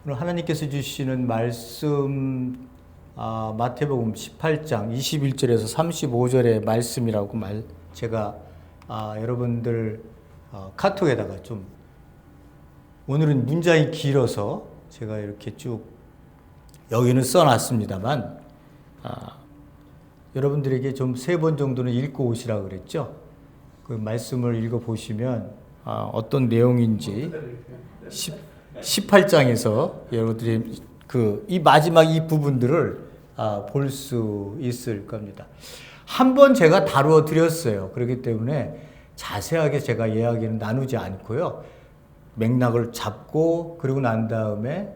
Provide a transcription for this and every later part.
오늘 하나님께서 주시는 말씀 마태복음 18장 21절에서 35절의 말씀이라고 제가 여러분들 카톡에다가 좀 오늘은 문장이 길어서 제가 이렇게 쭉 여기는 써놨습니다만 여러분들에게 좀 3번 정도는 읽고 오시라고 그랬죠. 그 말씀을 읽어보시면 어떤 내용인지 18장에서 여러분들이 이 마지막 이 부분들을 볼 수 있을 겁니다. 한번 제가 다루어 드렸어요. 그렇기 때문에 자세하게 제가 이야기는 나누지 않고요. 맥락을 잡고 그리고 난 다음에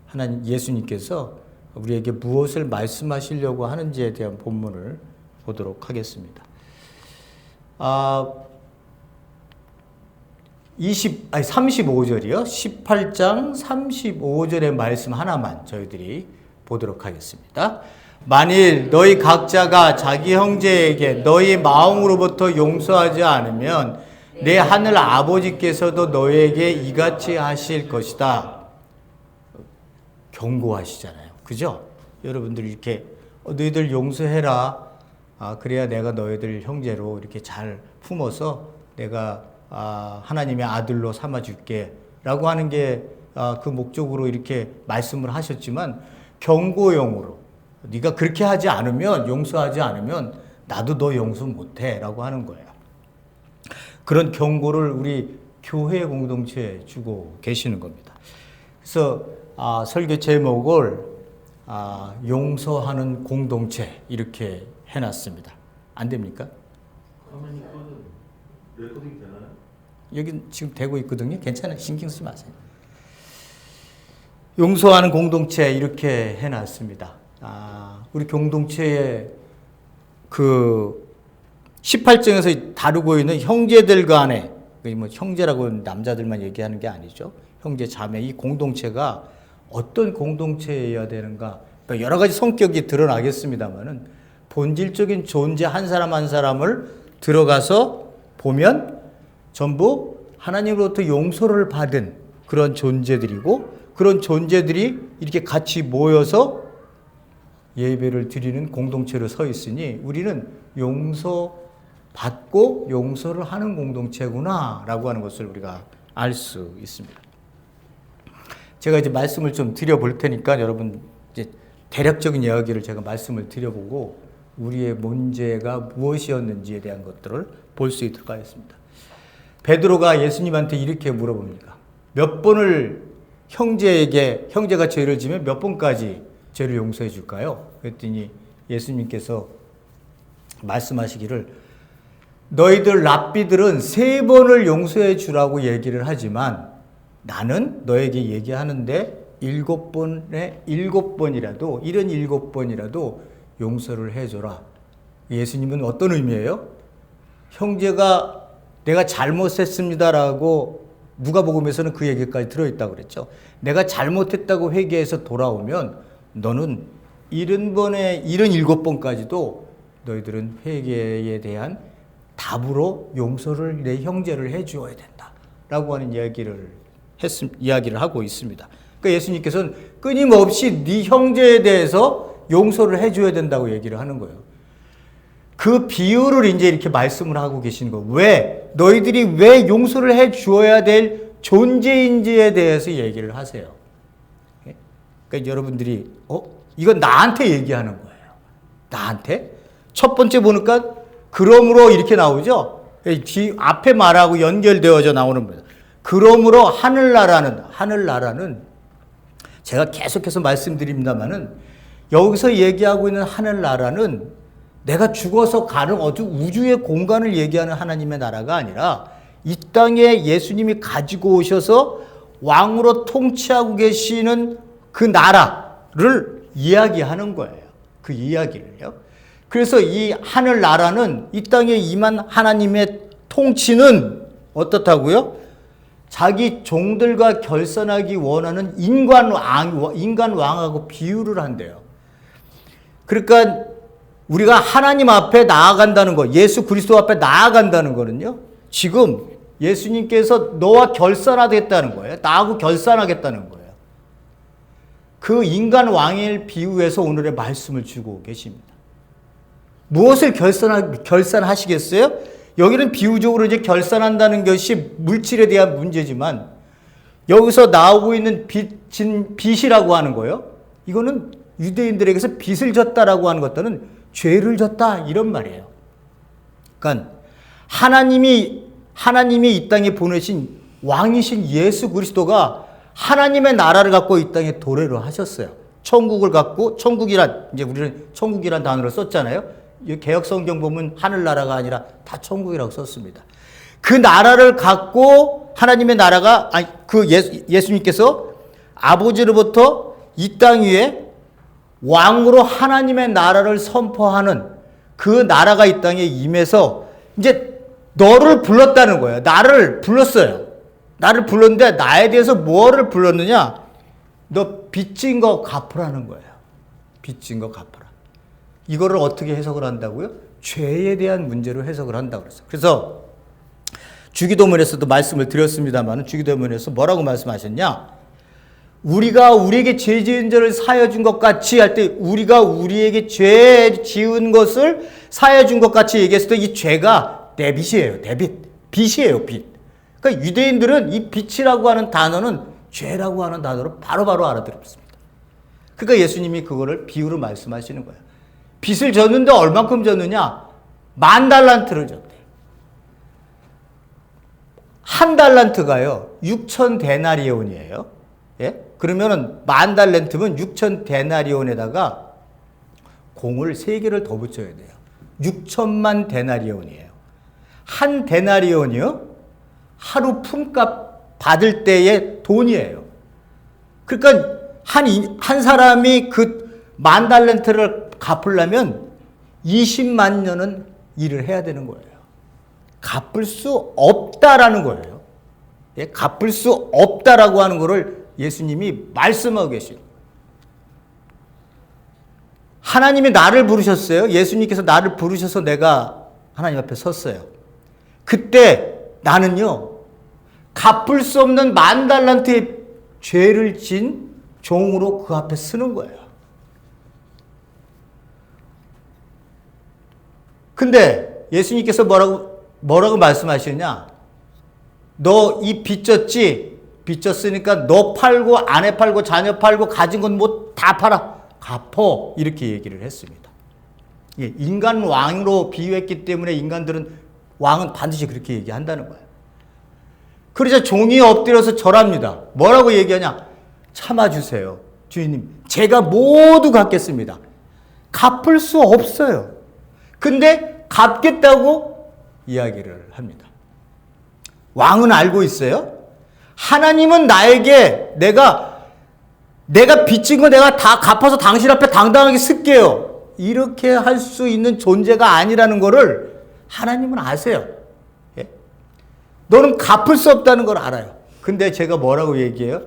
하나님 예수님께서 우리에게 무엇을 말씀하시려고 하는지에 대한 본문을 보도록 하겠습니다. 35절이요. 18장 35절의 말씀 하나만 저희들이 보도록 하겠습니다. 만일 너희 각자가 자기 형제에게 너희 마음으로부터 용서하지 않으면 내 하늘 아버지께서도 너희에게 이같이 하실 것이다. 경고하시잖아요. 그죠? 여러분들 이렇게 너희들 용서해라. 그래야 내가 너희들 형제로 이렇게 잘 품어서 내가 하나님의 아들로 삼아줄게 라고 하는 게 그 목적으로 이렇게 말씀을 하셨지만 경고용으로 네가 그렇게 하지 않으면 용서하지 않으면 나도 너 용서 못해 라고 하는 거예요. 그런 경고를 우리 교회 공동체에 주고 계시는 겁니다. 그래서 설교 제목을 용서하는 공동체 이렇게 해놨습니다. 안 됩니까? 가만히 있거든. 레코딩 되나요? 여기 지금 되고 있거든요. 괜찮아요. 신경 쓰지 마세요. 용서하는 공동체 이렇게 해놨습니다. 우리 공동체의 18장에서 다루고 있는 형제들 간에, 뭐 형제라고 남자들만 얘기하는 게 아니죠. 형제, 자매, 이 공동체가 어떤 공동체여야 되는가. 그러니까 여러 가지 성격이 드러나겠습니다만은 본질적인 존재 한 사람 한 사람을 들어가서 보면 전부 하나님으로부터 용서를 받은 그런 존재들이고 그런 존재들이 이렇게 같이 모여서 예배를 드리는 공동체로 서 있으니 우리는 용서받고 용서를 하는 공동체구나 라고 하는 것을 우리가 알 수 있습니다. 제가 이제 말씀을 좀 드려볼 테니까 여러분 이제 대략적인 이야기를 제가 말씀을 드려보고 우리의 문제가 무엇이었는지에 대한 것들을 볼 수 있도록 하겠습니다. 베드로가 예수님한테 이렇게 물어봅니다. 몇 번을 형제가 죄를 지면 몇 번까지 죄를 용서해 줄까요? 그랬더니 예수님께서 말씀하시기를 너희들 랍비들은 3번을 용서해 주라고 얘기를 하지만 나는 너에게 얘기하는데 7번이라도 이런 7번이라도 용서를 해줘라. 예수님은 어떤 의미예요? 형제가 내가 잘못했습니다라고 누가복음에서는 그 얘기까지 들어있다고 그랬죠. 내가 잘못했다고 회개해서 돌아오면 너는 77번까지도 너희들은 회개에 대한 답으로 용서를 내 형제를 해주어야 된다라고 하는 이야기를 하고 있습니다. 그러니까 예수님께서는 끊임없이 네 형제에 대해서 용서를 해줘야 된다고 얘기를 하는 거예요. 그 비유를 이제 이렇게 말씀을 하고 계시는 거예요. 너희들이 왜 용서를 해 주어야 될 존재인지에 대해서 얘기를 하세요. 그러니까 여러분들이 이건 나한테 얘기하는 거예요. 나한테? 첫 번째 보니까 그러므로 이렇게 나오죠. 앞에 말하고 연결되어져 나오는 거예요. 그러므로 하늘나라는 제가 계속해서 말씀드립니다만은 여기서 얘기하고 있는 하늘나라는 내가 죽어서 가는 우주의 공간을 얘기하는 하나님의 나라가 아니라 이 땅에 예수님이 가지고 오셔서 왕으로 통치하고 계시는 그 나라를 이야기하는 거예요. 그 이야기를요. 그래서 이 하늘나라는 이 땅에 임한 하나님의 통치는 어떻다고요? 자기 종들과 결선하기 원하는 인간 왕하고 비유를 한대요. 그러니까 우리가 하나님 앞에 나아간다는 거, 예수 그리스도 앞에 나아간다는 거는요, 지금 예수님께서 너와 결산하겠다는 거예요. 나하고 결산하겠다는 거예요. 그 인간 왕을 비유해서 오늘의 말씀을 주고 계십니다. 무엇을 결산하시겠어요? 여기는 비유적으로 이제 결산한다는 것이 물질에 대한 문제지만 여기서 나오고 있는 빚이라고 하는 거예요. 이거는 유대인들에게서 빚을 졌다라고 하는 것들은 죄를 졌다 이런 말이에요. 그러니까 하나님이 이 땅에 보내신 왕이신 예수 그리스도가 하나님의 나라를 갖고 이 땅에 도래를 하셨어요. 천국을 갖고 이제 우리는 천국이란 단어를 썼잖아요. 개역 성경 보면 하늘나라가 아니라 다 천국이라고 썼습니다. 그 나라를 갖고 하나님의 나라가 예수님께서 아버지로부터 이 땅 위에 왕으로 하나님의 나라를 선포하는 그 나라가 이 땅에 임해서 이제 너를 불렀다는 거예요. 나를 불렀어요. 나를 불렀는데 나에 대해서 뭐를 불렀느냐? 너 빚진 거 갚으라는 거예요. 빚진 거 갚으라. 이거를 어떻게 해석을 한다고요? 죄에 대한 문제로 해석을 한다고 그랬어요. 그래서 주기도문에서도 말씀을 드렸습니다만 주기도문에서 뭐라고 말씀하셨냐? 우리가 우리에게 죄 지은 죄를 사하여 준 것 같이 할 때 우리가 우리에게 죄 지은 것을 사하여 준 것 같이 얘기했을 때 이 죄가 데빗이에요. 빚이에요. 빚. 그러니까 유대인들은 이 빚이라고 하는 단어는 죄라고 하는 단어로 바로바로 알아들었습니다. 그러니까 예수님이 그거를 비유로 말씀하시는 거예요. 빚을 졌는데 얼만큼 졌느냐? 10,000달란트를 졌대. 한 달란트가요 6,000데나리온이에요. 예? 그러면은 10,000달란트면 6,000데나리온에다가 공을 3개를 더 붙여야 돼요. 6천만 데나리온이에요. 한 데나리온이요 하루 품값 받을 때의 돈이에요. 그러니까 한 사람이 그 10,000달란트를 갚으려면 20만 년은 일을 해야 되는 거예요. 갚을 수 없다라는 거예요. 예? 갚을 수 없다라고 하는 거를 예수님이 말씀하고 계시죠. 하나님이 나를 부르셨어요. 예수님께서 나를 부르셔서 내가 하나님 앞에 섰어요. 그때 나는요, 갚을 수 없는 10,000달란트의 죄를 진 종으로 그 앞에 서는 거예요. 근데 예수님께서 뭐라고 말씀하시느냐? 너 이 빚졌지? 빚졌으니까 너 팔고 아내 팔고 자녀 팔고 가진 건 뭐 다 팔아. 갚어. 이렇게 얘기를 했습니다. 예, 인간 왕으로 비유했기 때문에 왕은 반드시 그렇게 얘기한다는 거예요. 그러자 종이 엎드려서 절합니다. 뭐라고 얘기하냐? 참아주세요. 주인님, 제가 모두 갚겠습니다. 갚을 수 없어요. 근데 갚겠다고 이야기를 합니다. 왕은 알고 있어요. 하나님은 나에게 내가 빚진 거 내가 다 갚아서 당신 앞에 당당하게 쓸게요. 이렇게 할 수 있는 존재가 아니라는 거를 하나님은 아세요. 예? 너는 갚을 수 없다는 걸 알아요. 근데 제가 뭐라고 얘기해요?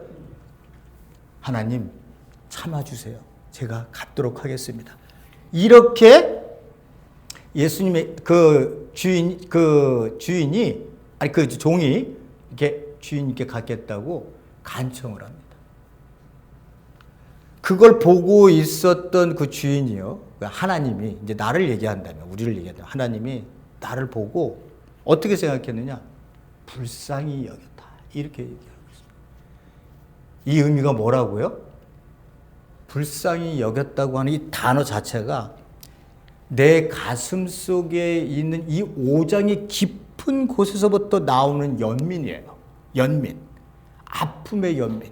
하나님 참아주세요. 제가 갚도록 하겠습니다. 이렇게 예수님의 그 종이 이렇게 주인께 갖겠다고 간청을 합니다. 그걸 보고 있었던 그 주인이요, 하나님이 이제 나를 얘기한다면, 우리를 얘기한다면 하나님이 나를 보고 어떻게 생각했느냐? 불쌍히 여겼다. 이렇게 얘기하고 있습니다. 이 의미가 뭐라고요? 불쌍히 여겼다고 하는 이 단어 자체가 내 가슴 속에 있는 이 오장의 깊은 곳에서부터 나오는 연민이에요. 연민. 아픔의 연민.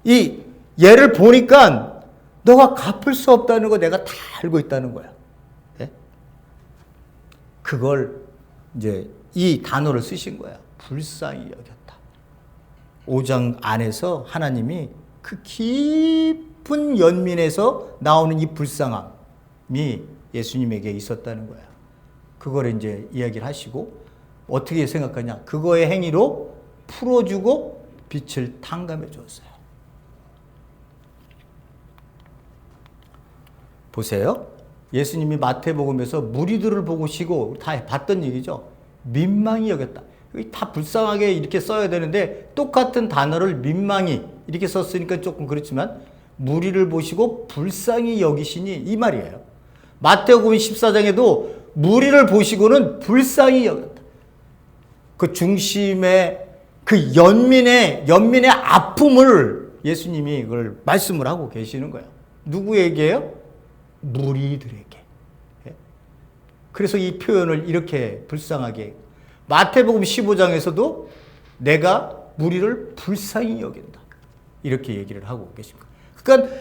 이 얘를 보니까 너가 갚을 수 없다는 거 내가 다 알고 있다는 거야. 네? 그걸 이제 이 단어를 쓰신 거야. 불쌍히 여겼다. 5장 안에서 하나님이 그 깊은 연민에서 나오는 이 불쌍함이 예수님에게 있었다는 거야. 그걸 이제 이야기를 하시고 어떻게 생각하냐? 그거의 행위로 풀어주고 빛을 탕감해 주었어요. 보세요. 예수님이 마태복음에서 무리들을 보고 쉬고 다 봤던 얘기죠. 민망히 여겼다. 다 불쌍하게 이렇게 써야 되는데 똑같은 단어를 민망히 이렇게 썼으니까 조금 그렇지만 무리를 보시고 불쌍히 여기시니 이 말이에요. 마태복음 14장에도 무리를 보시고는 불쌍히 여겼다. 그 중심에 그 연민의 아픔을 예수님이 그걸 말씀을 하고 계시는 거예요. 누구에게요? 무리들에게. 그래서 이 표현을 이렇게 불쌍하게 마태복음 15장에서도 내가 무리를 불쌍히 여긴다. 이렇게 얘기를 하고 계십니다. 그러니까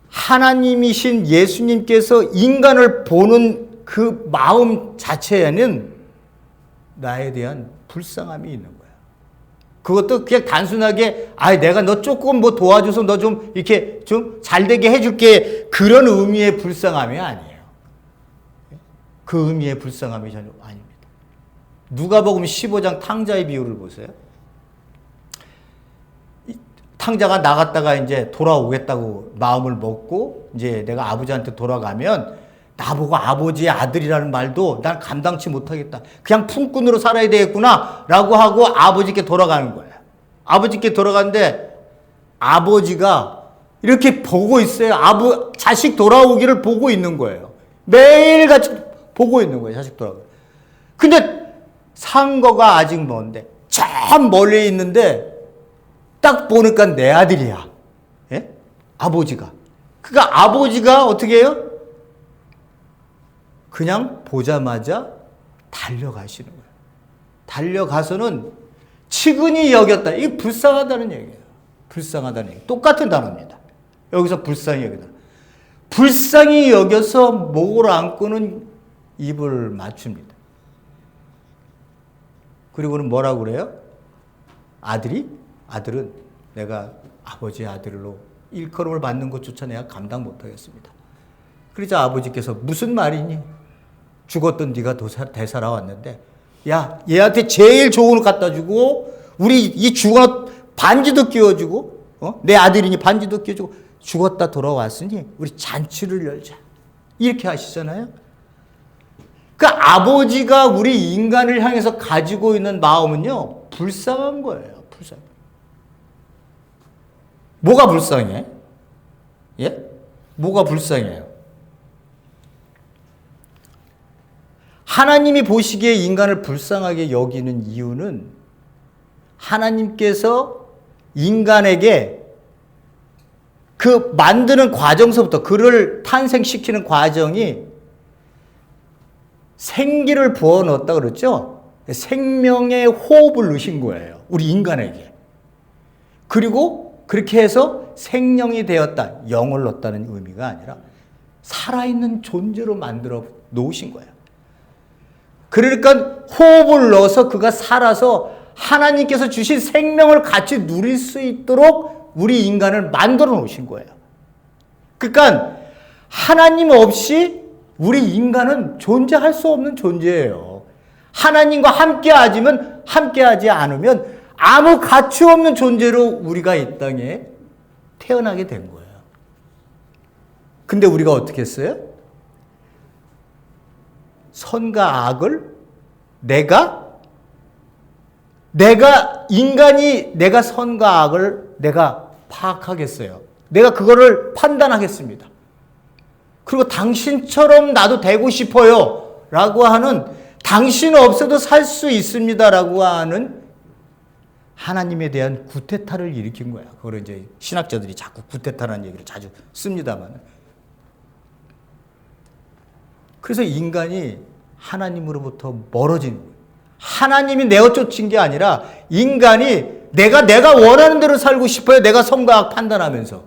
하나님이신 예수님께서 인간을 보는 그 마음 자체에는 나에 대한 불쌍함이 있는 거야. 그것도 그냥 단순하게 내가 너 조금 뭐 도와줘서 너 좀 이렇게 좀 잘되게 해줄게 그런 의미의 불쌍함이 아니에요. 그 의미의 불쌍함이 전혀 아닙니다. 누가복음 15장 탕자의 비유를 보세요. 탕자가 나갔다가 이제 돌아오겠다고 마음을 먹고 이제 내가 아버지한테 돌아가면 나보고 아버지의 아들이라는 말도 난 감당치 못하겠다. 그냥 품꾼으로 살아야 되겠구나 라고 하고 아버지께 돌아가는 거예요. 아버지께 돌아가는데 아버지가 이렇게 보고 있어요. 자식 돌아오기를 보고 있는 거예요. 매일같이 보고 있는 거예요. 자식 돌아오기. 근데 상거가 아직 먼데 참 멀리 있는데 딱 보니까 내 아들이야. 예? 아버지가. 그러니까 아버지가 어떻게 해요? 그냥 보자마자 달려가시는 거예요. 달려가서는 치근히 여겼다. 이게 불쌍하다는 얘기예요. 불쌍하다는 얘기. 똑같은 단어입니다. 여기서 불쌍히 여기다. 불쌍히 여겨서 목을 안고는 입을 맞춥니다. 그리고는 뭐라고 그래요? 아들은 내가 아버지의 아들로 일컬음을 받는 것조차 내가 감당 못하겠습니다. 그러자 아버지께서 무슨 말이니? 죽었던 네가 되살아왔는데 야 얘한테 제일 좋은 거 갖다 주고 우리 이 죽어 반지도 끼워주고 내 아들이니 반지도 끼워주고 죽었다 돌아왔으니 우리 잔치를 열자. 이렇게 하시잖아요. 그 아버지가 우리 인간을 향해서 가지고 있는 마음은요 불쌍한 거예요. 불쌍. 뭐가 불쌍해? 예? 뭐가 불쌍해요? 하나님이 보시기에 인간을 불쌍하게 여기는 이유는 하나님께서 인간에게 그 만드는 과정서부터 그를 탄생시키는 과정이 생기를 부어 넣었다 그랬죠? 생명의 호흡을 넣으신 거예요. 우리 인간에게. 그리고 그렇게 해서 생명이 되었다. 영을 넣었다는 의미가 아니라 살아있는 존재로 만들어 놓으신 거예요. 그러니까 호흡을 넣어서 그가 살아서 하나님께서 주신 생명을 같이 누릴 수 있도록 우리 인간을 만들어 놓으신 거예요. 그러니까 하나님 없이 우리 인간은 존재할 수 없는 존재예요. 하나님과 함께하지 않으면 아무 가치 없는 존재로 우리가 이 땅에 태어나게 된 거예요. 근데 우리가 어떻게 했어요? 선과 악을 내가 선과 악을 내가 파악하겠어요. 내가 그거를 판단하겠습니다. 그리고 당신처럼 나도 되고 싶어요. 라고 하는 당신 없어도 살 수 있습니다. 라고 하는 하나님에 대한 구테타를 일으킨 거야. 그걸 이제 신학자들이 자꾸 구테타라는 얘기를 자주 씁니다만. 그래서 인간이 하나님으로부터 멀어진 거예요. 하나님이 내어 쫓은 게 아니라 인간이 내가 원하는 대로 살고 싶어요. 내가 선과 악 판단하면서.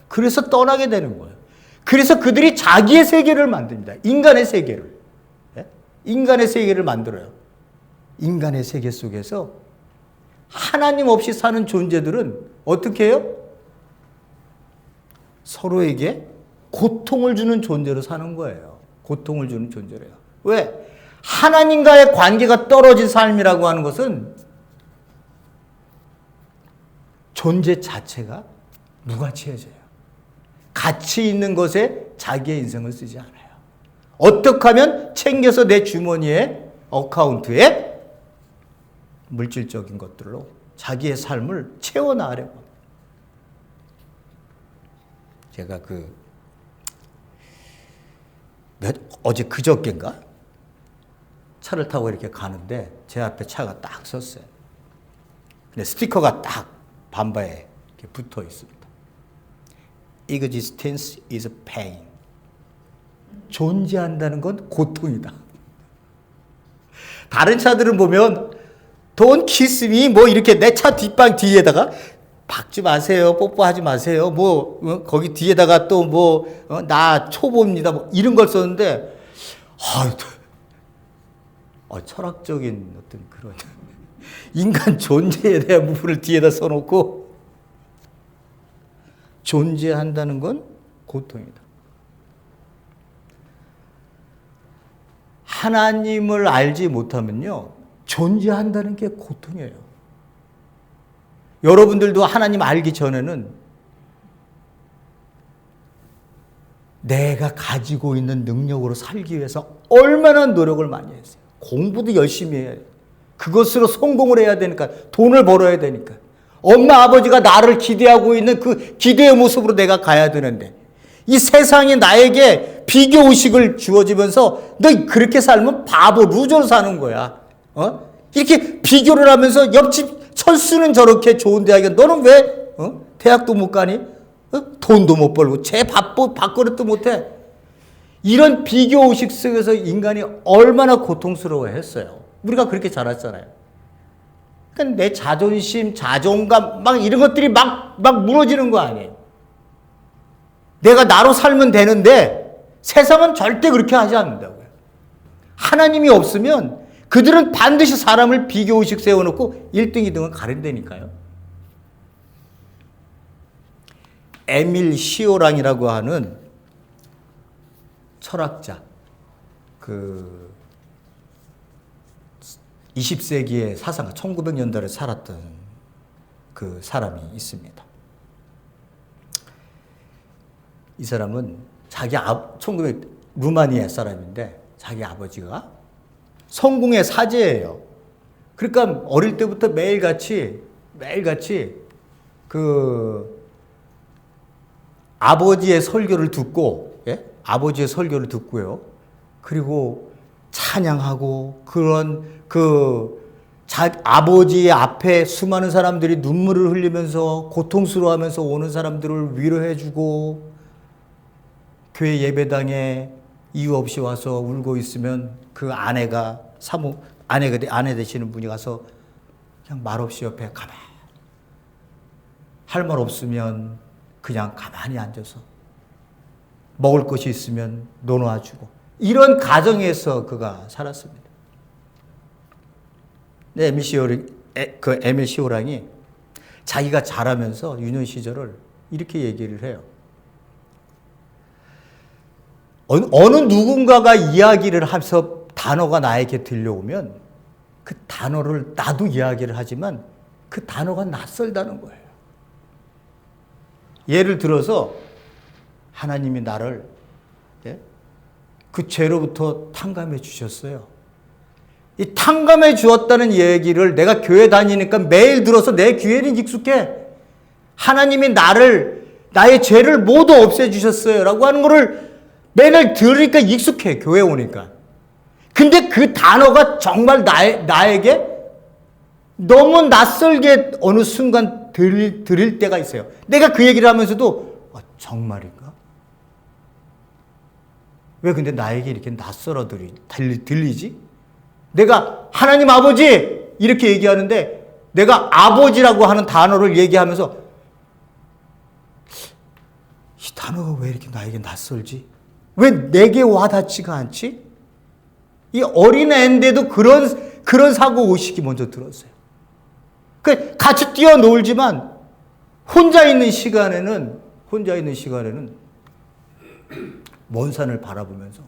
그래서 떠나게 되는 거예요. 그래서 그들이 자기의 세계를 만듭니다. 인간의 세계를. 인간의 세계를 만들어요. 인간의 세계 속에서 하나님 없이 사는 존재들은 어떻게 해요? 서로에게 고통을 주는 존재로 사는 거예요. 고통을 주는 존재래요. 왜? 하나님과의 관계가 떨어진 삶이라고 하는 것은 존재 자체가 무가치해져요. 가치 있는 것에 자기의 인생을 쓰지 않아요. 어떻게 하면 챙겨서 내 주머니에 어카운트에 물질적인 것들로 자기의 삶을 채워나가려고 합니다. 제가 어제 그저께인가? 차를 타고 이렇게 가는데 제 앞에 차가 딱 섰어요. 근데 스티커가 딱 반바에 이렇게 붙어 있습니다. Existence is pain. 존재한다는 건 고통이다. 다른 차들은 보면 Don't kiss me 뭐 이렇게 내 차 뒷방 뒤에다가 박지 마세요, 뽀뽀하지 마세요, 거기 뒤에다가 또 나 초보입니다, 이런 걸 썼는데, 철학적인 어떤 그런 인간 존재에 대한 부분을 뒤에다 써놓고 존재한다는 건 고통이다. 하나님을 알지 못하면요, 존재한다는 게 고통이에요. 여러분들도 하나님 알기 전에는 내가 가지고 있는 능력으로 살기 위해서 얼마나 노력을 많이 했어요. 공부도 열심히 해야 돼요. 그것으로 성공을 해야 되니까, 돈을 벌어야 되니까. 엄마 아버지가 나를 기대하고 있는 그 기대의 모습으로 내가 가야 되는데, 이 세상이 나에게 비교의식을 주어지면서 너 그렇게 살면 바보 루저로 사는 거야. 이렇게 비교를 하면서 옆집 철수는 저렇게 좋은 대학에 너는 왜 대학도 못 가니? 돈도 못 벌고 제 밥그릇도 못 해. 이런 비교의식 속에서 인간이 얼마나 고통스러워했어요. 우리가 그렇게 자랐잖아요. 그러니까 내 자존심, 자존감 막 이런 것들이 막 무너지는 거 아니에요. 내가 나로 살면 되는데 세상은 절대 그렇게 하지 않는다고요. 하나님이 없으면 그들은 반드시 사람을 비교의식 세워놓고 1등, 2등은 가린다니까요. 에밀 시오랑이라고 하는 철학자, 20세기의 사상가, 1900년대를 살았던 그 사람이 있습니다. 이 사람은 루마니아 사람인데 자기 아버지가 성공의 사제예요. 그러니까 어릴 때부터 매일같이 아버지의 설교를 듣고, 아버지의 설교를 듣고요. 그리고 찬양하고 아버지의 앞에 수많은 사람들이 눈물을 흘리면서 고통스러워하면서 오는 사람들을 위로해주고, 교회 예배당에 이유 없이 와서 울고 있으면 그 아내 되시는 분이 가서 그냥 말없이 옆에 가만히, 할 말 없으면 그냥 가만히 앉아서, 먹을 것이 있으면 나눠주고, 이런 가정에서 그가 살았습니다. 네, 에밀 시오랑이 자기가 자라면서 유년 시절을 이렇게 얘기를 해요. 어느 누군가가 이야기를 해서 단어가 나에게 들려오면 그 단어를 나도 이야기를 하지만 그 단어가 낯설다는 거예요. 예를 들어서 하나님이 나를 그 죄로부터 탕감해 주셨어요. 이 탕감해 주었다는 얘기를 내가 교회 다니니까 매일 들어서 내 귀에는 익숙해. 하나님이 나의 죄를 모두 없애 주셨어요 라고 하는 거를 매일 들으니까 익숙해, 교회 오니까. 근데 그 단어가 정말 나에게 너무 낯설게 어느 순간 들릴 때가 있어요. 내가 그 얘기를 하면서도 정말인가? 왜 근데 나에게 이렇게 낯설어 들리지? 내가 하나님 아버지 이렇게 얘기하는데 내가 아버지라고 하는 단어를 얘기하면서 이 단어가 왜 이렇게 나에게 낯설지? 왜 내게 와닿지가 않지? 이 어린애인데도 그런 사고의식이 먼저 들었어요. 같이 뛰어놀지만 혼자 있는 시간에는 먼 산을 바라보면서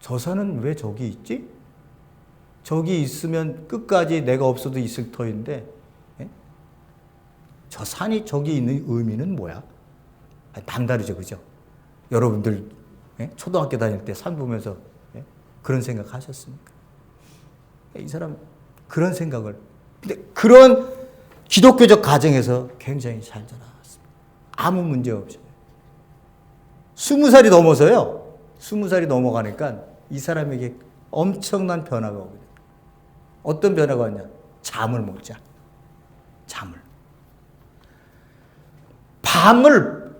저 산은 왜 저기 있지? 저기 있으면 끝까지 내가 없어도 있을 터인데 저 산이 저기 있는 의미는 뭐야? 남다르죠, 그죠? 여러분들 초등학교 다닐 때 산 보면서 그런 생각 하셨습니까? 이 사람 그런 생각을, 근데 그런 기독교적 가정에서 굉장히 잘 자라왔습니다. 아무 문제 없이. 20살이 넘어서요. 20살이 넘어가니까 이 사람에게 엄청난 변화가 오거든요. 어떤 변화가 왔냐? 잠을 못 자. 잠을. 밤을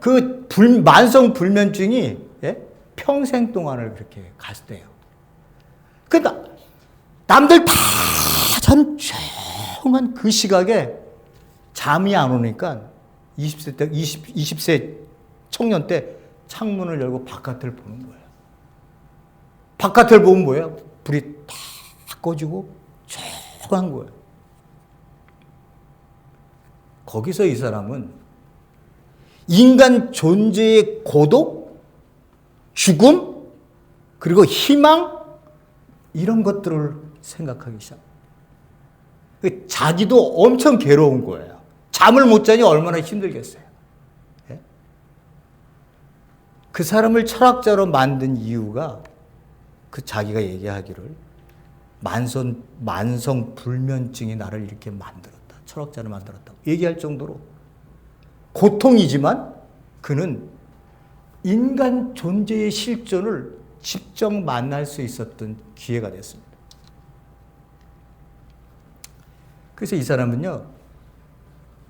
만성 불면증이 평생 동안을 그렇게 갔대요. 그러니까 남들 다 잔 조용한 그 시각에 잠이 안 오니까 20세 청년 때 창문을 열고 바깥을 보는 거예요. 바깥을 보면 뭐예요? 불이 다 꺼지고 조용한 거예요. 거기서 이 사람은 인간 존재의 고독, 죽음, 그리고 희망, 이런 것들을 생각하기 시작합니다. 자기도 엄청 괴로운 거예요. 잠을 못 자니 얼마나 힘들겠어요. 예? 그 사람을 철학자로 만든 이유가 그 자기가 얘기하기를 만성 불면증이 나를 이렇게 만들었다. 철학자를 만들었다. 얘기할 정도로 고통이지만 그는 인간 존재의 실존을 직접 만날 수 있었던 기회가 됐습니다. 그래서 이 사람은요,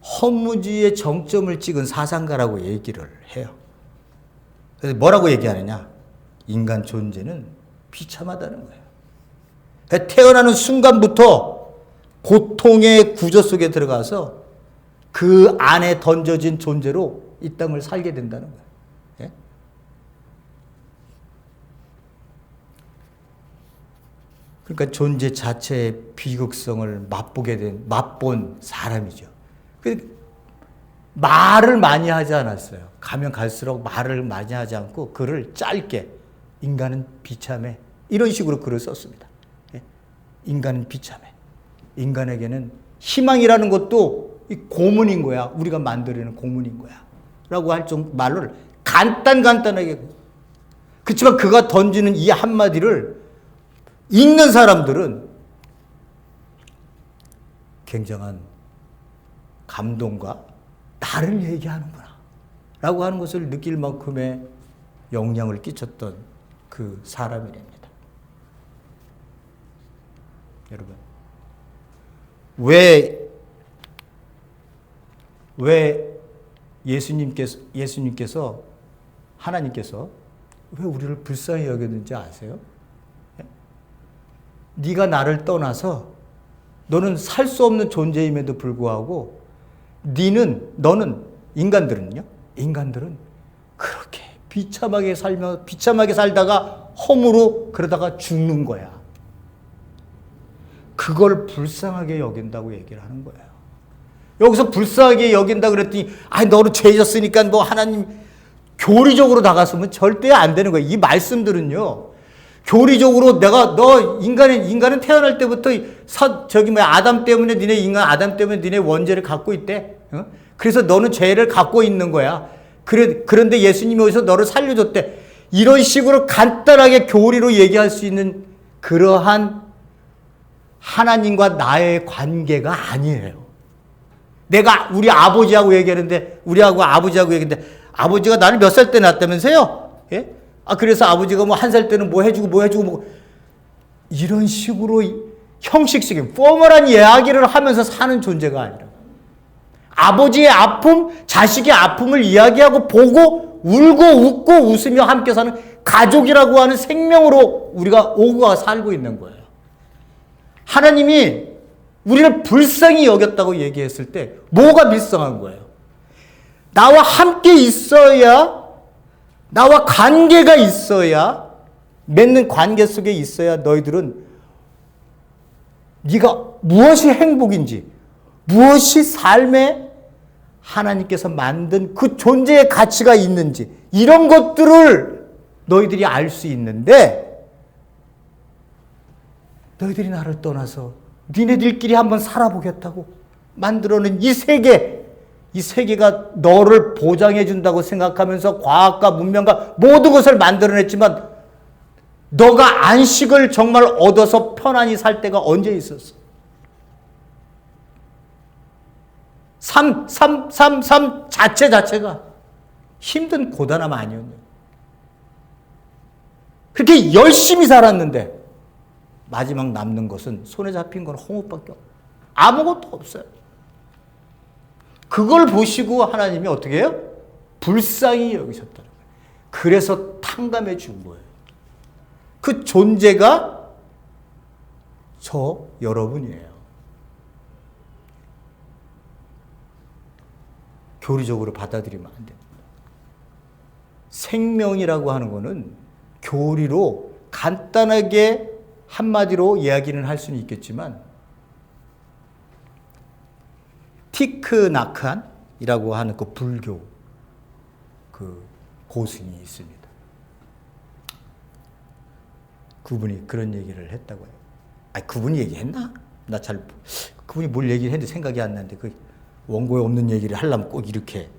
허무주의의 정점을 찍은 사상가라고 얘기를 해요. 그래서 뭐라고 얘기하느냐? 인간 존재는 비참하다는 거예요. 태어나는 순간부터 고통의 구조 속에 들어가서 그 안에 던져진 존재로 이 땅을 살게 된다는 거예요. 예? 그러니까 존재 자체의 비극성을 맛본 사람이죠. 말을 많이 하지 않았어요. 가면 갈수록 말을 많이 하지 않고 글을 짧게 인간은 비참해. 이런 식으로 글을 썼습니다. 예? 인간은 비참해. 인간에게는 희망이라는 것도 이 고문인 거야. 우리가 만들어내는 고문인 거야. 라고 할 정도 말을 간단하게. 그렇지만 그가 던지는 이 한마디를 읽는 사람들은 굉장한 감동과 나를 얘기하는구나 라고 하는 것을 느낄 만큼의 영향을 끼쳤던 그 사람이랍니다. 여러분, 왜 예수님께서 하나님께서 왜 우리를 불쌍히 여겼는지 아세요? 네가 나를 떠나서 너는 살 수 없는 존재임에도 불구하고 너는 인간들은 그렇게 비참하게 살다가 허무로 그러다가 죽는 거야. 그걸 불쌍하게 여긴다고 얘기를 하는 거예요. 여기서 불쌍하게 여긴다 그랬더니 너는 죄졌으니까 뭐 하나님 교리적으로 다가서면 절대 안 되는 거예요. 이 말씀들은요. 교리적으로 인간은 태어날 때부터 아담 때문에 아담 때문에 니네 원죄를 갖고 있대. 그래서 너는 죄를 갖고 있는 거야. 그런데 예수님이 어디서 너를 살려줬대. 이런 식으로 간단하게 교리로 얘기할 수 있는 그러한 하나님과 나의 관계가 아니에요. 내가 우리 아버지하고 얘기하는데, 아버지가 나를 몇 살 때 낳았다면서요? 예? 그래서 아버지가 뭐 1살 때는 뭐 해주고, 이런 식으로 형식적인, 포멀한 이야기를 하면서 사는 존재가 아니라, 아버지의 아픔, 자식의 아픔을 이야기하고 보고, 울고 웃고 웃으며 함께 사는 가족이라고 하는 생명으로 우리가 오고 살고 있는 거예요. 하나님이 우리를 불쌍히 여겼다고 얘기했을 때 뭐가 불쌍한 거예요? 나와 함께 있어야, 나와 관계가 있어야, 맺는 관계 속에 있어야 너희들은 네가 무엇이 행복인지, 무엇이 삶에 하나님께서 만든 그 존재의 가치가 있는지, 이런 것들을 너희들이 알 수 있는데, 너희들이 나를 떠나서 니네들끼리 한번 살아보겠다고 만들어낸 이 세계가 너를 보장해 준다고 생각하면서 과학과 문명과 모든 것을 만들어냈지만 너가 안식을 정말 얻어서 편안히 살 때가 언제 있었어? 삶 자체가 힘든 고단함 아니었냐? 그렇게 열심히 살았는데 마지막 남는 것은 손에 잡힌 건 홍업밖에 없어요. 아무것도 없어요. 그걸 보시고 하나님이 어떻게 해요? 불쌍히 여기셨다는 거예요. 그래서 탕감해 준 거예요. 그 존재가 저 여러분이에요. 교리적으로 받아들이면 안 됩니다. 생명이라고 하는 거는 교리로 간단하게 한마디로 이야기는 할 수는 있겠지만 티크나칸이라고 하는 그 불교 그 고승이 있습니다. 그분이 그런 얘기를 했다고 해요. 아니, 그분이 얘기했나? 그분이 뭘 얘기를 했는데 생각이 안 나는데 그 원고에 없는 얘기를 하려면 꼭 이렇게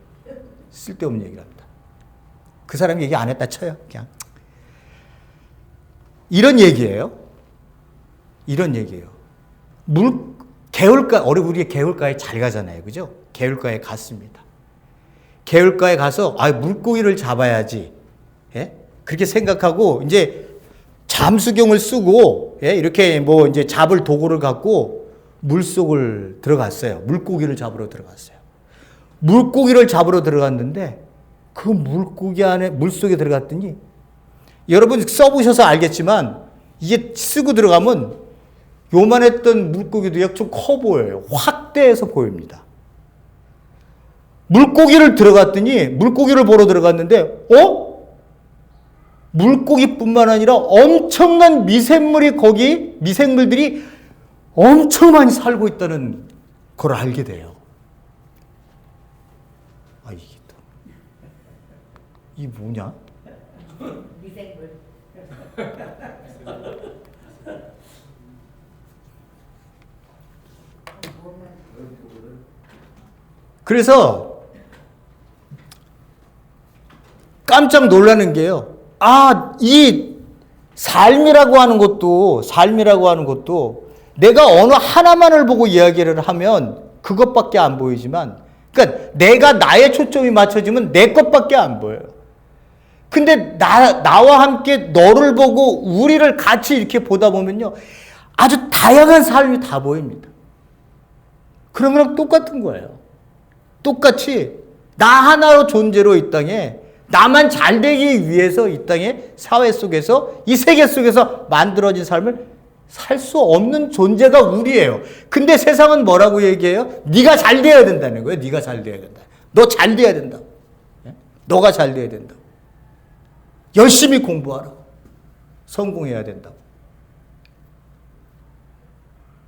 쓸데없는 얘기를 합니다. 그 사람이 얘기 안 했다 쳐요. 그냥. 이런 얘기예요. 이런 얘기예요. 개울가, 우리 개울가에 잘 가잖아요. 그죠? 개울가에 갔습니다. 개울가에 가서, 물고기를 잡아야지. 예? 그렇게 생각하고, 이제 잠수경을 쓰고, 예? 이렇게 이제 잡을 도구를 갖고 물속을 들어갔어요. 물고기를 잡으러 들어갔어요. 물고기를 잡으러 들어갔는데, 그 물고기 안에, 물속에 들어갔더니, 여러분 써보셔서 알겠지만, 이게 쓰고 들어가면, 요만했던 물고기도 좀 커 보여요. 확대해서 보입니다. 물고기를 보러 들어갔는데, 물고기뿐만 아니라 엄청난 미생물들이 엄청 많이 살고 있다는 걸 알게 돼요. 이게 뭐냐? 미생물. 그래서 깜짝 놀라는 게요. 이 삶이라고 하는 것도 내가 어느 하나만을 보고 이야기를 하면 그것밖에 안 보이지만, 그러니까 내가 나의 초점이 맞춰지면 내 것밖에 안 보여요. 근데 나와 함께 너를 보고 우리를 같이 이렇게 보다 보면요. 아주 다양한 삶이 다 보입니다. 그런 거랑 똑같은 거예요. 똑같이 나 하나로 존재로 이 땅에 나만 잘 되기 위해서 이 땅에 사회 속에서 이 세계 속에서 만들어진 삶을 살 수 없는 존재가 우리예요. 근데 세상은 뭐라고 얘기해요? 네가 잘 돼야 된다는 거예요. 네가 잘 돼야 된다. 너 잘 돼야 된다. 너가 잘 돼야 된다. 열심히 공부하라. 성공해야 된다.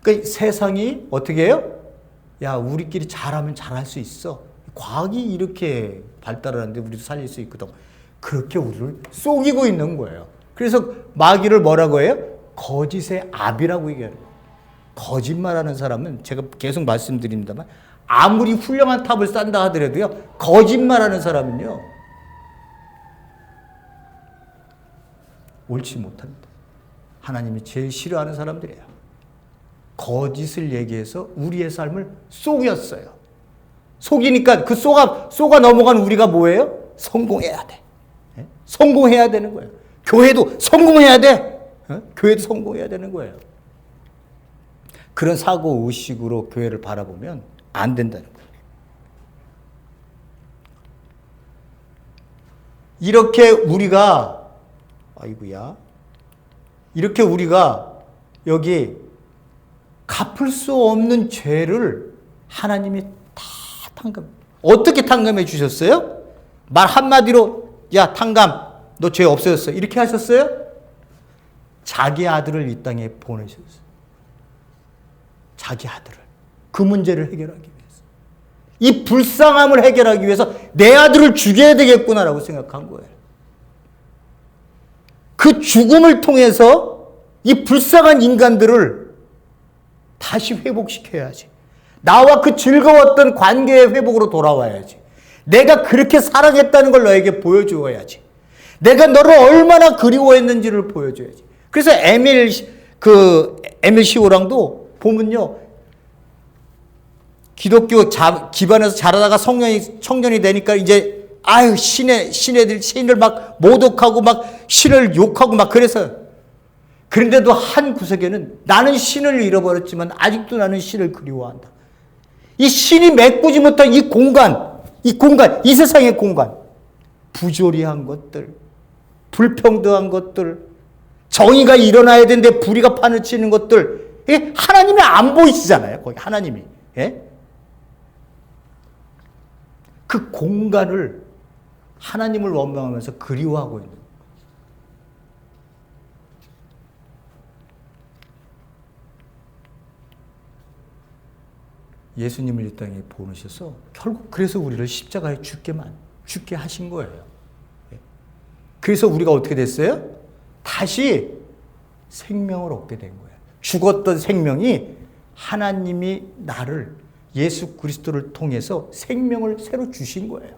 그러니까 세상이 어떻게 해요? 야, 우리끼리 잘하면 잘할 수 있어. 과학이 이렇게 발달하는데 우리도 살릴 수 있거든. 그렇게 우리를 속이고 있는 거예요. 그래서 마귀를 뭐라고 해요? 거짓의 압이라고 얘기해요. 거짓말하는 사람은 제가 계속 말씀드립니다만 아무리 훌륭한 탑을 쌓는다 하더라도요. 거짓말하는 사람은요. 옳지 못합니다. 하나님이 제일 싫어하는 사람들이에요. 거짓을 얘기해서 우리의 삶을 속였어요. 속이니까 그 속아 넘어간 우리가 뭐예요? 성공해야 돼. 네? 성공해야 되는 거예요. 교회도 성공해야 돼. 교회도 성공해야 되는 거예요. 그런 사고의식으로 교회를 바라보면 안 된다는 거예요. 이렇게 우리가 여기 갚을 수 없는 죄를 하나님이 다 어떻게 탕감해 주셨어요? 말 한마디로, 야, 탕감, 너 죄 없어졌어. 이렇게 하셨어요? 자기 아들을 이 땅에 보내셨어요. 자기 아들을. 그 문제를 해결하기 위해서. 이 불쌍함을 해결하기 위해서 내 아들을 죽여야 되겠구나라고 생각한 거예요. 그 죽음을 통해서 이 불쌍한 인간들을 다시 회복시켜야지. 나와 그 즐거웠던 관계의 회복으로 돌아와야지. 내가 그렇게 사랑했다는 걸 너에게 보여주어야지. 내가 너를 얼마나 그리워했는지를 보여줘야지. 그래서 에밀 시오랑도 보면요. 기독교 기반에서 자라다가 청년이 되니까 이제 아유, 신을 막 모독하고 막 신을 욕하고 막 그래서. 그런데도 한 구석에는 나는 신을 잃어버렸지만 아직도 나는 신을 그리워한다. 이 신이 메꾸지 못한 이 공간, 이 세상의 공간, 부조리한 것들, 불평등한 것들, 정의가 일어나야 되는데 불의가 판을 치는 것들, 하나님이 안 보이시잖아요. 거기 하나님이. 예? 그 공간을 하나님을 원망하면서 그리워하고 있는 거예요. 예수님을 이 땅에 보내셔서 결국 그래서 우리를 십자가에 죽게 하신 거예요. 그래서 우리가 어떻게 됐어요? 다시 생명을 얻게 된 거예요. 죽었던 생명이 하나님이 나를 예수 그리스도를 통해서 생명을 새로 주신 거예요.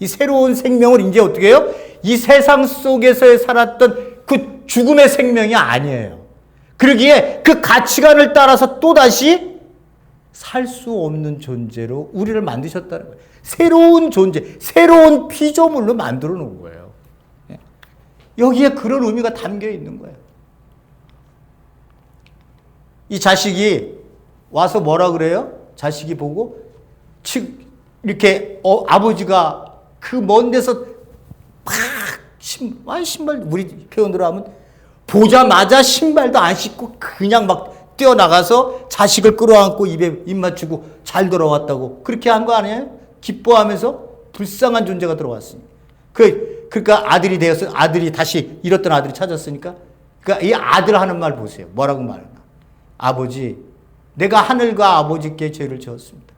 이 새로운 생명을 이제 어떻게 해요? 이 세상 속에서 살았던 그 죽음의 생명이 아니에요. 그러기에 그 가치관을 따라서 또다시 살 수 없는 존재로 우리를 만드셨다는 거예요. 새로운 존재, 새로운 피조물로 만들어 놓은 거예요. 여기에 그런 의미가 담겨 있는 거예요. 이 자식이 와서 뭐라 그래요? 자식이 보고 이렇게 아버지가 그 먼 데서 팍 신발 우리 표현으로 하면 보자마자 신발도 안 신고 그냥 막 뛰어나가서 자식을 끌어안고 입에 입 맞추고 잘 돌아왔다고 그렇게 한 거 아니에요? 기뻐하면서 불쌍한 존재가 들어왔으니. 그러니까 아들이 되어서 아들이 다시 잃었던 아들이 찾았으니까 그러니까 이 아들 하는 말 보세요. 뭐라고 말하나? 아버지, 내가 하늘과 아버지께 죄를 지었습니다.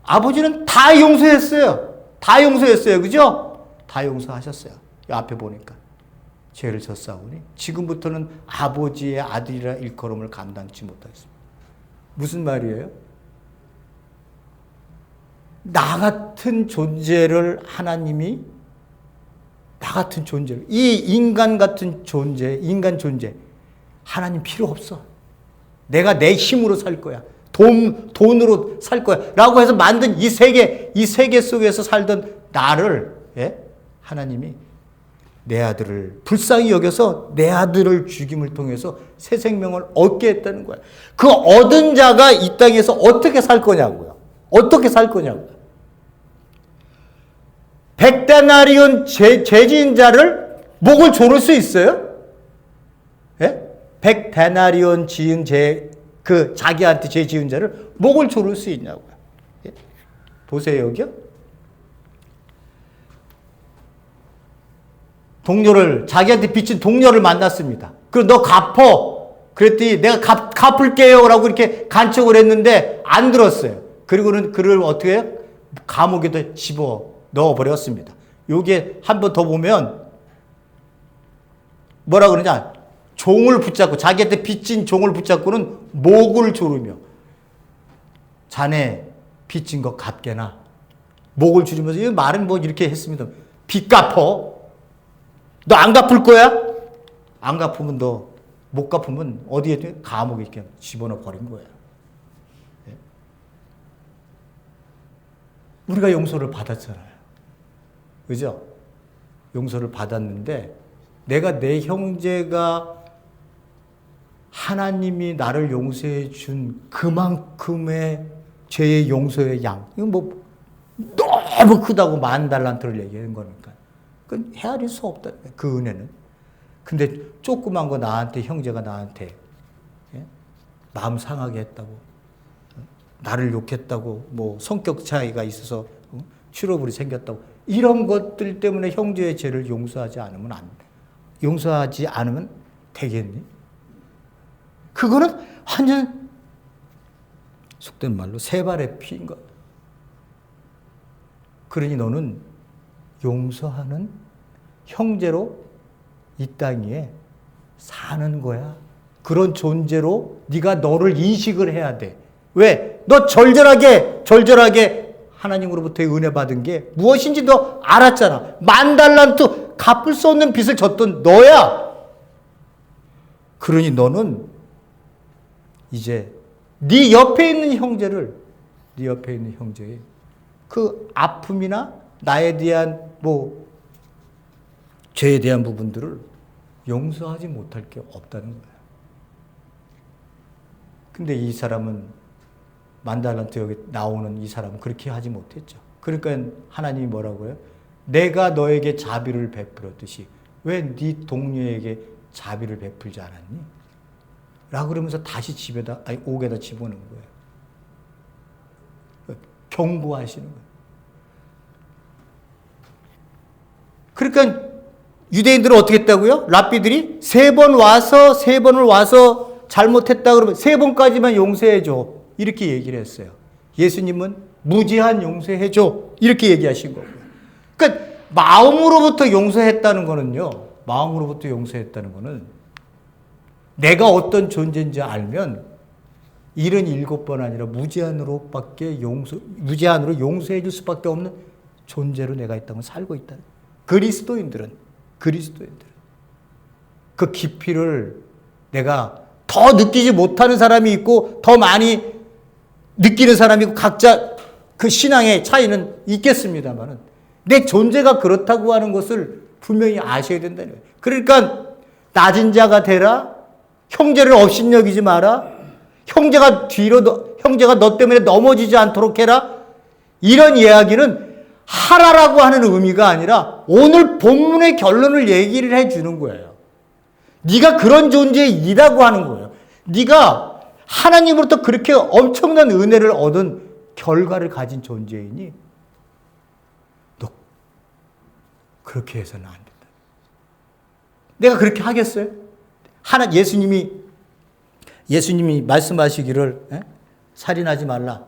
아버지는 다 용서했어요. 다 용서했어요. 그죠? 다 용서하셨어요. 이 앞에 보니까. 죄를 졌사오니 지금부터는 아버지의 아들이라 일컬음을 감당치 못하겠습니다. 무슨 말이에요? 나 같은 존재를 하나님이 나 같은 존재를 이 인간 같은 존재, 인간 존재 하나님 필요 없어. 내가 내 힘으로 살 거야. 돈으로 살 거야. 라고 해서 만든 이 세계 속에서 살던 나를 하나님이 내 아들을 불쌍히 여겨서 내 아들을 죽임을 통해서 새 생명을 얻게 했다는 거야. 그 얻은 자가 이 땅에서 어떻게 살 거냐고요. 어떻게 살 거냐고요. 100데나리온 죄지은 자를 목을 조를 수 있어요? 예? 100데나리온 지은 자기한테 죄 지은 자를 목을 조를 수 있냐고요. 예? 보세요, 여기요. 자기한테 빚진 동료를 만났습니다. 그리고 너 갚어. 그랬더니 내가 갚을게요. 라고 이렇게 간척을 했는데 안 들었어요. 그리고는 그를 어떻게 해요? 감옥에다 집어 넣어버렸습니다. 요게 한 번 더 보면 뭐라 그러냐. 종을 붙잡고 자기한테 빚진 종을 붙잡고는 목을 조르며 자네 빚진 거 갚게나. 목을 조르면서 이 말은 뭐 이렇게 했습니다. 빚 갚어. 너 안 갚을 거야? 안 갚으면 너 못 갚으면 어디에 감옥에 이렇게 집어넣어 버린 거야. 우리가 용서를 받았잖아요. 그죠? 용서를 받았는데 내가 내 형제가 하나님이 나를 용서해 준 그만큼의 죄의 용서의 양. 이건 뭐 너무 크다고 10,000달란트를 얘기하는 거니까. 그건 헤아릴 수 없다. 그 은혜는. 근데 조그만 거 형제가 나한테 마음 상하게 했다고, 나를 욕했다고, 뭐 성격 차이가 있어서 트러블이 생겼다고, 이런 것들 때문에 형제의 죄를 용서하지 않으면 되겠니? 그거는 완전 속된 말로 세 발의 피인 거야. 그러니 너는 용서하는 형제로 이 땅 위에 사는 거야. 그런 존재로 네가 너를 인식을 해야 돼. 왜? 너 절절하게 하나님으로부터의 은혜 받은 게 무엇인지 너 알았잖아. 10,000달란트 갚을 수 없는 빚을 졌던 너야. 그러니 너는 이제 네 옆에 있는 형제의 그 아픔이나 나에 대한 뭐 죄에 대한 부분들을 용서하지 못할 게 없다는 거예요. 근데 이 사람은 만달란트 여기 나오는 이 사람은 그렇게 하지 못했죠. 그러니까 하나님이 뭐라고요? 내가 너에게 자비를 베풀었듯이 왜 네 동료에게 자비를 베풀지 않았니? 라고 그러면서 다시 옥에다 집어넣은 거예요. 경고하시는 거예요. 그러니까 유대인들은 어떻게 했다고요? 랍비들이 세 번을 와서 잘못했다 그러면 세 번까지만 용서해줘. 이렇게 얘기를 했어요. 예수님은 무제한 용서해줘. 이렇게 얘기하신 거고요. 그러니까 마음으로부터 용서했다는 거는요. 마음으로부터 용서했다는 거는 내가 어떤 존재인지 알면 77번 아니라 무제한으로 용서해 줄 수밖에 없는 존재로 내가 있다고 살고 있다. 그리스도인들은 그 깊이를 내가 더 느끼지 못하는 사람이 있고 더 많이 느끼는 사람이 있고 각자 그 신앙의 차이는 있겠습니다만은 내 존재가 그렇다고 하는 것을 분명히 아셔야 된다는 거예요. 그러니까 낮은 자가 되라. 형제를 업신여기지 마라. 형제가 너 때문에 넘어지지 않도록 해라. 이런 이야기는 하라라고 하는 의미가 아니라 오늘 본문의 결론을 얘기를 해주는 거예요. 네가 그런 존재이라고 하는 거예요. 네가 하나님으로부터 그렇게 엄청난 은혜를 얻은 결과를 가진 존재이니 너 그렇게 해서는 안 된다. 내가 그렇게 하겠어요? 예수님이 말씀하시기를 살인하지 말라.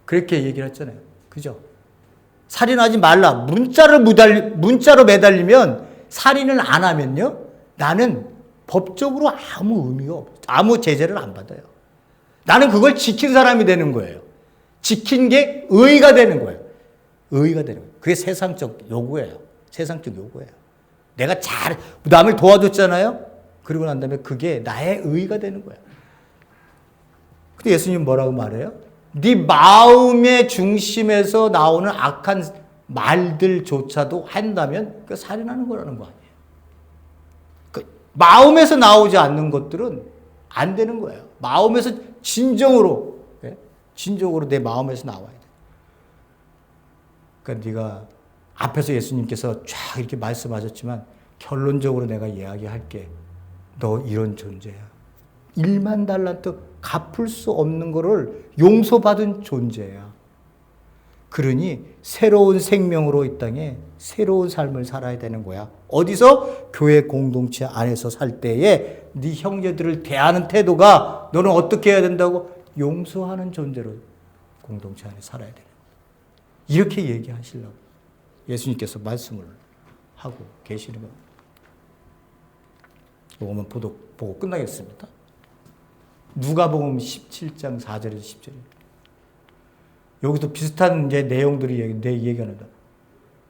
그렇게 얘기를 했잖아요. 그죠? 살인하지 말라. 문자로 매달리면 살인을 안 하면요. 나는 법적으로 아무 의미가 없어요. 아무 제재를 안 받아요. 나는 그걸 지킨 사람이 되는 거예요. 지킨 게 의의가 되는 거예요. 의의가 되는 거예요. 그게 세상적 요구예요. 세상적 요구예요. 내가 남을 도와줬잖아요. 그러고 난 다음에 그게 나의 의의가 되는 거예요. 근데 예수님 뭐라고 말해요? 네 마음의 중심에서 나오는 악한 말들조차도 한다면 그 살인하는 거라는 거 아니에요. 그 마음에서 나오지 않는 것들은 안 되는 거예요. 마음에서 진정으로 내 마음에서 나와야 돼. 그러니까 네가 앞에서 예수님께서 쫙 이렇게 말씀하셨지만 결론적으로 내가 이야기할게. 너 이런 존재야. 1만 달란트 갚을 수 없는 거를 용서받은 존재야. 그러니 새로운 생명으로 이 땅에 새로운 삶을 살아야 되는 거야. 어디서? 교회 공동체 안에서 살 때에 네 형제들을 대하는 태도가 너는 어떻게 해야 된다고? 용서하는 존재로 공동체 안에 살아야 되는 거야. 이렇게 얘기하시려고 예수님께서 말씀을 하고 계시는 겁니다. 이거만 보고 끝나겠습니다. 누가복음 17장 4절에서 10절입니다. 여기서 비슷한 이제 내용들이 얘기하는다.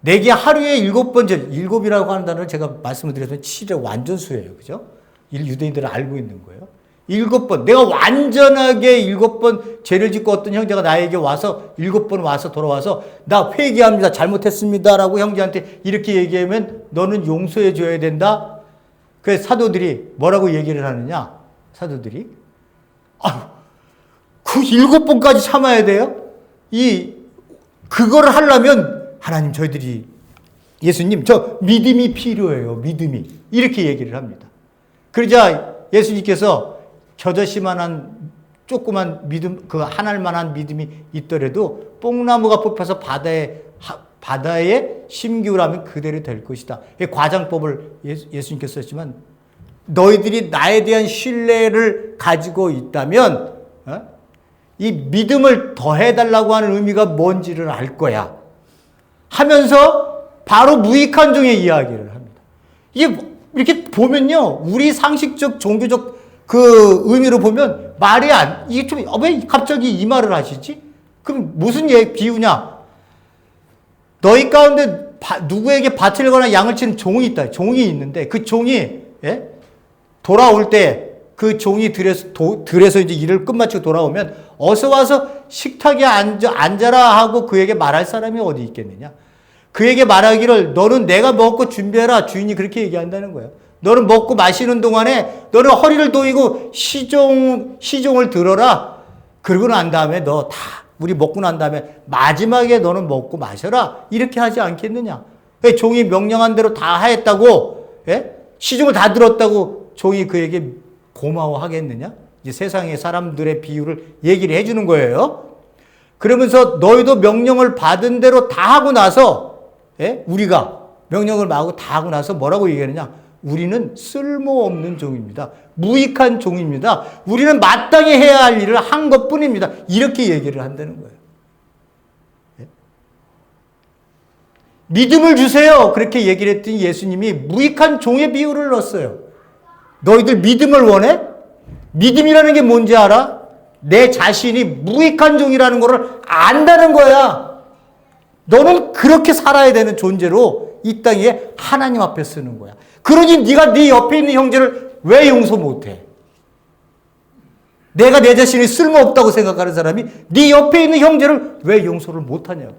내게 하루에 7번, 7이라고 하는 단어를 제가 말씀을 드렸더니 7의 완전수예요. 그죠? 유대인들은 알고 있는 거예요. 7번. 내가 완전하게 7번 죄를 짓고 어떤 형제가 나에게 와서 7번 와서 돌아와서 나 회개합니다. 잘못했습니다. 라고 형제한테 이렇게 얘기하면 너는 용서해 줘야 된다. 그래서 사도들이 뭐라고 얘기를 하느냐? 사도들이 그 7번까지 참아야 돼요? 그거를 하려면 하나님 저희들이 예수님 저 믿음이 필요해요. 믿음이. 이렇게 얘기를 합니다. 그러자 예수님께서 겨자씨만한 조그만 믿음, 그 하나만한 믿음이 있더라도 뽕나무가 뽑혀서 바다에 심기우라면 그대로 될 것이다. 과장법을 예수님께서 썼지만 너희들이 나에 대한 신뢰를 가지고 있다면 이 믿음을 더해달라고 하는 의미가 뭔지를 알 거야 하면서 바로 무익한 종의 이야기를 합니다. 이게 이렇게 보면요, 우리 상식적 종교적 그 의미로 보면 이게 좀 왜 갑자기 이 말을 하시지? 그럼 무슨 비유냐? 너희 가운데 누구에게 밭을 거나 양을 치는 종이 있다. 종이 있는데 그 종이 돌아올 때 그 종이 들에서 이제 일을 끝마치고 돌아오면 어서 와서 식탁에 앉아라 하고 그에게 말할 사람이 어디 있겠느냐? 그에게 말하기를 너는 내가 먹고 준비해라. 주인이 그렇게 얘기한다는 거예요. 너는 먹고 마시는 동안에 너는 허리를 도이고 시종을 들어라. 그러고 난 다음에 너 다 우리 먹고 난 다음에 마지막에 너는 먹고 마셔라. 이렇게 하지 않겠느냐. 종이 명령한 대로 다 하였다고, 예? 시중을 다 들었다고 종이 그에게 고마워하겠느냐? 이제 세상의 사람들의 비유를 얘기를 해주는 거예요. 그러면서 너희도 명령을 받은 대로 다 하고 나서, 예? 우리가 명령을 다 하고 나서 뭐라고 얘기하느냐? 우리는 쓸모없는 종입니다. 무익한 종입니다. 우리는 마땅히 해야 할 일을 한 것뿐입니다. 이렇게 얘기를 한다는 거예요. 예? 믿음을 주세요. 그렇게 얘기를 했더니 예수님이 무익한 종의 비유를 넣었어요. 너희들 믿음을 원해? 믿음이라는 게 뭔지 알아? 내 자신이 무익한 종이라는 것을 안다는 거야. 너는 그렇게 살아야 되는 존재로 이 땅에 하나님 앞에 쓰는 거야. 그러니 네가 네 옆에 있는 형제를 왜 용서 못해? 내가 내 자신이 쓸모없다고 생각하는 사람이 네 옆에 있는 형제를 왜 용서를 못하냐고.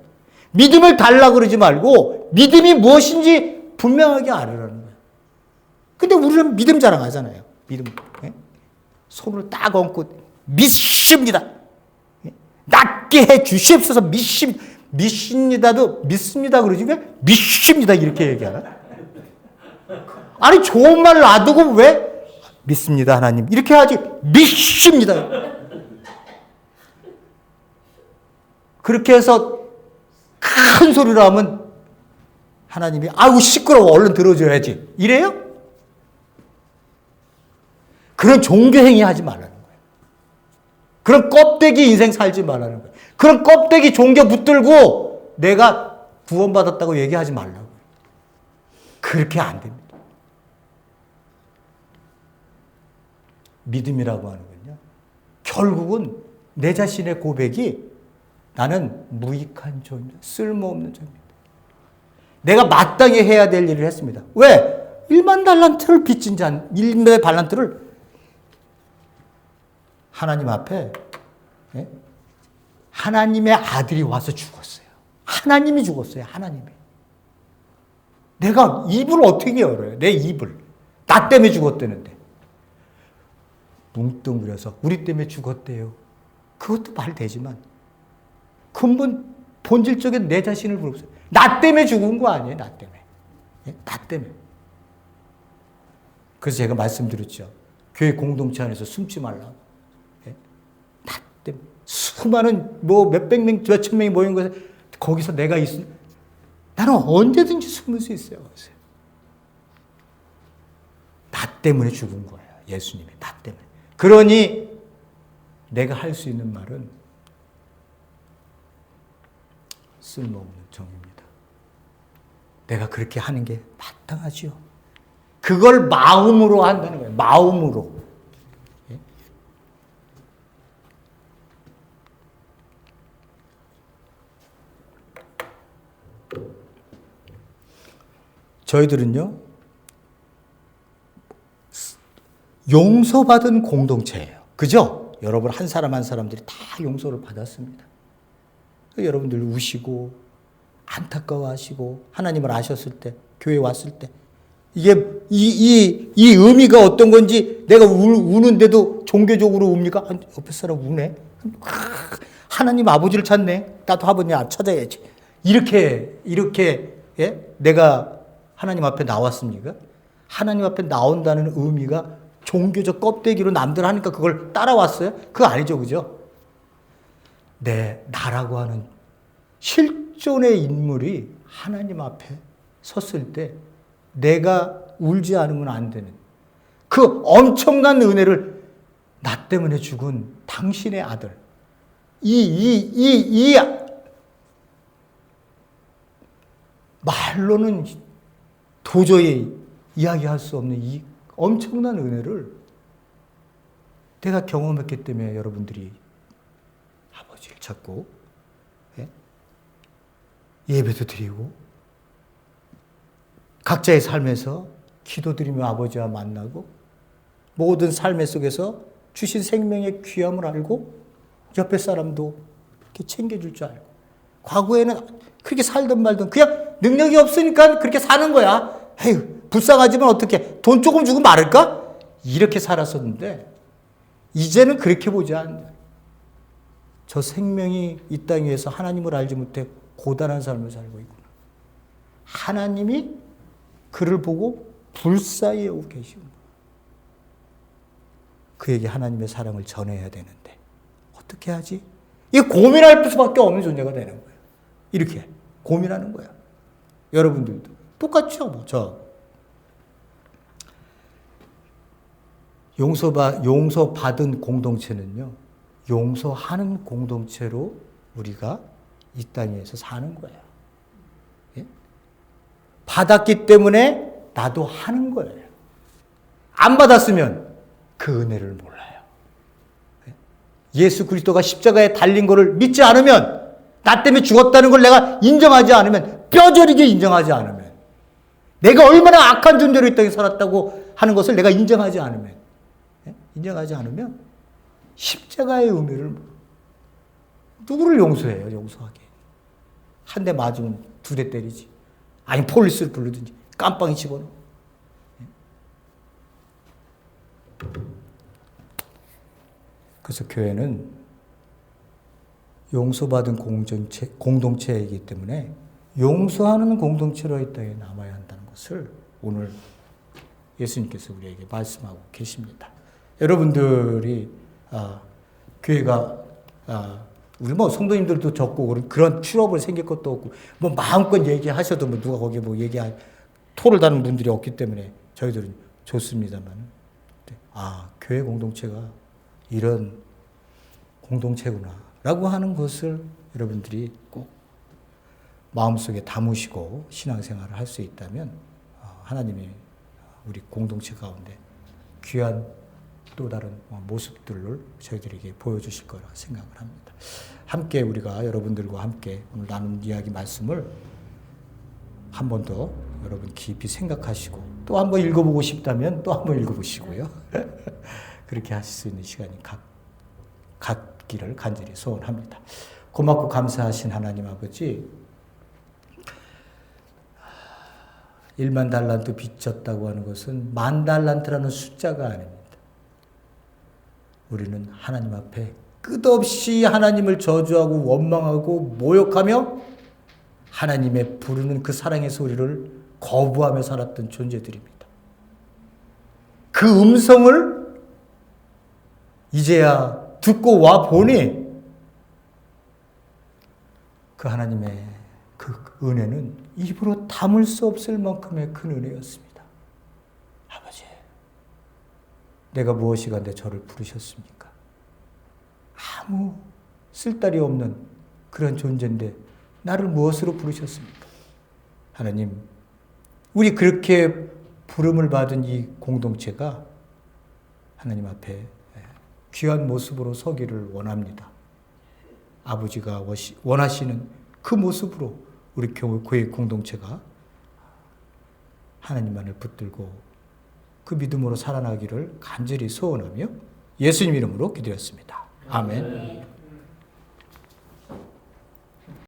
믿음을 달라고 그러지 말고 믿음이 무엇인지 분명하게 알으라는 거야. 근데 우리는 믿음 자랑하잖아요. 믿음. 예? 손을 딱 얹고 믿습니다. 예? 낫게 해 주시옵소서. 믿습니다도 믿습니다 그러지 왜 믿습니다 이렇게 얘기하나? 아니 좋은 말을 놔두고 왜 믿습니다 하나님 이렇게 하지 믿습니다. 그렇게 해서 큰 소리로 하면 하나님이 아이고 시끄러워 얼른 들어줘야지 이래요? 그런 종교행위 하지 말라는 거예요. 그런 껍데기 인생 살지 말라는 거예요. 그런 껍데기 종교 붙들고 내가 구원받았다고 얘기하지 말라고. 그렇게 안 됩니다. 믿음이라고 하는 건요. 결국은 내 자신의 고백이 나는 무익한 종입니다. 쓸모없는 종입니다. 내가 마땅히 해야 될 일을 했습니다. 왜? 1만 달란트를 빚진 자, 1만 달란트를 하나님 앞에 예? 하나님의 아들이 와서 죽었어요. 하나님이 죽었어요. 하나님이. 내가 입을 어떻게 열어요? 내 입을. 나 때문에 죽었다는데. 뭉뚱그려서 우리 때문에 죽었대요. 그것도 말 되지만 근본 본질적인 내 자신을 부르세요. 나 때문에 죽은 거 아니에요. 나 때문에. 예? 나 때문에. 그래서 제가 말씀드렸죠. 교회 공동체 안에서 숨지 말라고. 예? 나 때문에. 수많은 뭐 몇백 명, 몇천 명이 모인 곳에 거기서 내가 있으면 나는 언제든지 숨을 수 있어요. 나 때문에 죽은 거예요. 예수님이 나 때문에. 그러니 내가 할 수 있는 말은 쓸모없는 종입니다. 내가 그렇게 하는 게 마땅하지요. 그걸 마음으로 한다는 거예요. 마음으로. 예? 저희들은요, 용서받은 공동체예요. 그죠? 여러분 한 사람 한 사람들이 다 용서를 받았습니다. 여러분들 우시고 안타까워하시고 하나님을 아셨을 때 교회 왔을 때 이게 이 의미가 어떤 건지 내가 우는데도 종교적으로 웁니까? 옆에 사람 우네. 하나님 아버지를 찾네. 나도 아버님 찾아야지. 이렇게 예? 내가 하나님 앞에 나왔습니까? 하나님 앞에 나온다는 의미가 종교적 껍데기로 남들 하니까 그걸 따라왔어요? 그거 아니죠, 그죠? 나라고 하는 실존의 인물이 하나님 앞에 섰을 때 내가 울지 않으면 안 되는 그 엄청난 은혜를 나 때문에 죽은 당신의 아들 말로는 도저히 이야기할 수 없는 이 엄청난 은혜를 내가 경험했기 때문에 여러분들이 아버지를 찾고 예배도 드리고 각자의 삶에서 기도드리며 아버지와 만나고 모든 삶의 속에서 주신 생명의 귀함을 알고 옆에 사람도 이렇게 챙겨줄 줄 알고 과거에는 그렇게 살든 말든 그냥 능력이 없으니까 그렇게 사는 거야. 에휴, 불쌍하지만 어떻게 돈 조금 주고 말을까? 이렇게 살았었는데 이제는 그렇게 보지 않는다. 저 생명이 이 땅 위에서 하나님을 알지 못해 고단한 삶을 살고 있구나. 하나님이 그를 보고 불쌍히 여기고 계시고 그에게 하나님의 사랑을 전해야 되는데 어떻게 하지? 이게 고민할 수밖에 없는 존재가 되는 거예요. 이렇게 고민하는 거야. 여러분들도 똑같죠? 뭐 용서받은 공동체는요, 용서하는 공동체로 우리가 이 땅에서 사는 거예요. 예? 받았기 때문에 나도 하는 거예요. 안 받았으면 그 은혜를 몰라요. 예? 예수 그리스도가 십자가에 달린 것을 믿지 않으면, 나 때문에 죽었다는 걸 내가 인정하지 않으면, 뼈저리게 인정하지 않으면, 내가 얼마나 악한 존재로 이 땅에 살았다고 하는 것을 내가 인정하지 않으면, 인정하지 않으면 십자가의 의미를 누구를 용서해요? 용서하게. 한 대 맞으면 두 대 때리지. 아니 폴리스를 부르든지 깜빵에 집어넣어. 그래서 교회는 용서받은 공동체이기 때문에 용서하는 공동체로 이 땅에 남아야 한다는 것을 오늘 예수님께서 우리에게 말씀하고 계십니다. 여러분들이 교회가 우리 뭐 성도님들도 적고 그런 트러블 생길 것도 없고 뭐 마음껏 얘기하셔도 뭐 누가 거기에 뭐 토를 다는 분들이 없기 때문에 저희들은 좋습니다만 교회 공동체가 이런 공동체구나라고 하는 것을 여러분들이 꼭 마음속에 담으시고 신앙생활을 할 수 있다면 하나님이 우리 공동체 가운데 귀한 또 다른 모습들을 저희들에게 보여주실 거라 생각을 합니다. 함께 우리가 여러분들과 함께 오늘 나눈 이야기 말씀을 한 번 더 여러분 깊이 생각하시고 또 한 번 읽어보고 싶다면 또 한 번 읽어보시고요. 그렇게 하실 수 있는 시간이 갖기를 간절히 소원합니다. 고맙고 감사하신 하나님 아버지, 1만 달란트 빚졌다고 하는 것은 10,000달란트라는 숫자가 아닙니다. 우리는 하나님 앞에 끝없이 하나님을 저주하고 원망하고 모욕하며 하나님의 부르는 그 사랑의 소리를 거부하며 살았던 존재들입니다. 그 음성을 이제야 듣고 와 보니 그 하나님의 그 은혜는 입으로 담을 수 없을 만큼의 큰 은혜였습니다. 아버지, 내가 무엇이간데 저를 부르셨습니까? 아무 쓸데리 없는 그런 존재인데 나를 무엇으로 부르셨습니까? 하나님, 우리 그렇게 부름을 받은 이 공동체가 하나님 앞에 귀한 모습으로 서기를 원합니다. 아버지가 원하시는 그 모습으로 우리 교회 공동체가 하나님만을 붙들고 그 믿음으로 살아나기를 간절히 소원하며 예수님 이름으로 기도했습니다. 아멘.